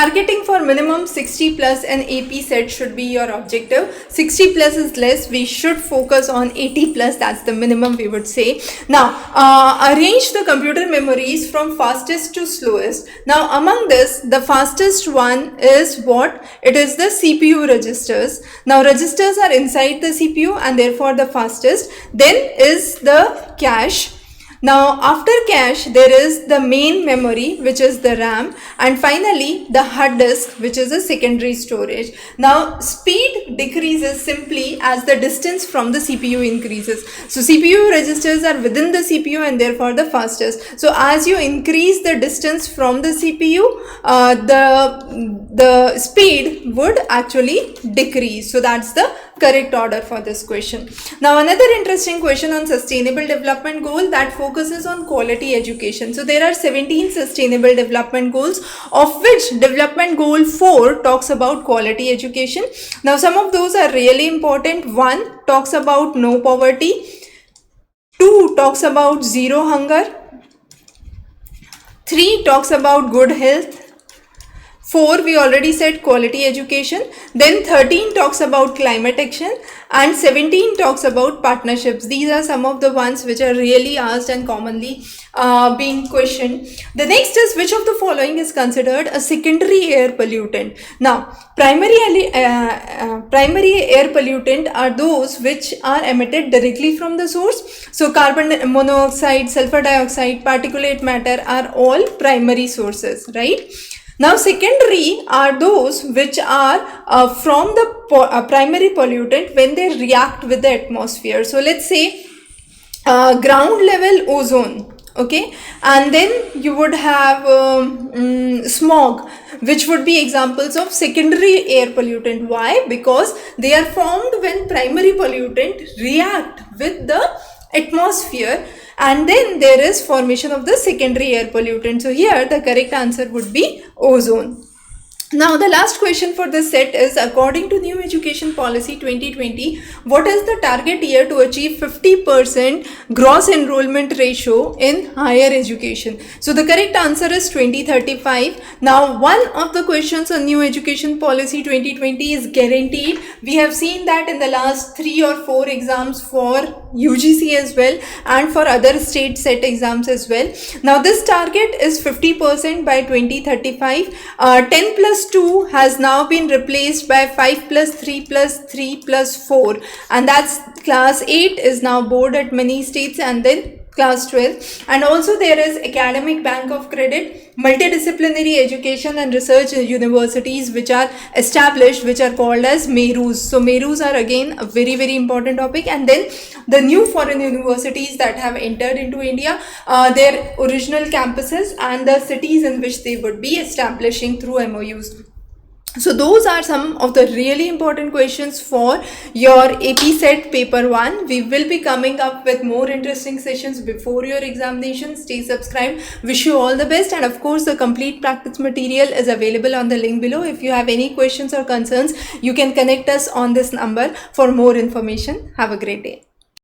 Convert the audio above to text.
targeting for minimum 60 plus and AP set should be your objective. 60 plus is less, we should focus on 80 plus, that's the minimum we would say. Now arrange the computer memories from fastest to slowest. Now among this, the fastest one is what? It is the CPU registers. Now registers are inside the CPU and therefore the fastest. Then is the cache. Now after cache there is the main memory, which is the RAM, and finally the hard disk, which is a secondary storage. Now speed decreases simply as the distance from the CPU increases. So CPU registers are within the CPU and therefore the fastest. So as you increase the distance from the CPU, the speed would actually decrease. So that's the correct order for this question. Now another interesting question on sustainable development goal that focuses on quality education. So there are 17 sustainable development goals, of which development goal 4 talks about quality education. Now some of those are really important. 1 talks about no poverty, 2 talks about zero hunger, 3 talks about good health, 4 we already said quality education, then 13 talks about climate action, and 17 talks about partnerships. These are some of the ones which are really asked and commonly being questioned. The next is, which of the following is considered a secondary air pollutant? Now primary air pollutant are those which are emitted directly from the source. So carbon monoxide, sulfur dioxide, particulate matter are all primary sources, right? Now secondary are those which are from the primary pollutant when they react with the atmosphere. So let's say ground level ozone, okay, and then you would have smog, which would be examples of secondary air pollutant. Why? Because they are formed when primary pollutant react with the atmosphere, and then there is formation of the secondary air pollutant. So here the correct answer would be ozone. Now the last question for this set is, according to New Education Policy 2020, what is the target year to achieve 50% gross enrollment ratio in higher education? So the correct answer is 2035. Now one of the questions on New Education Policy 2020 is guaranteed. We have seen that in the last 3 or 4 exams for UGC as well and for other state set exams as well. Now this target is 50% by 2035. 10 plus 2 has now been replaced by 5 plus 3 plus 3 plus 4, and that's class 8 is now board at many states, and then class 12. And also there is academic bank of credit, multidisciplinary education and research universities which are established, which are called as MERUs. So MERUs are again a very important topic. And then the new foreign universities that have entered into India, their original campuses and the cities in which they would be establishing through MOUs. So those are some of the really important questions for your AP set paper 1. We will be coming up with more interesting sessions before your examination. Stay subscribed. Wish you all the best, and of course the complete practice material is available on the link below. If you have any questions or concerns, you can connect us on this number for more information. Have a great day.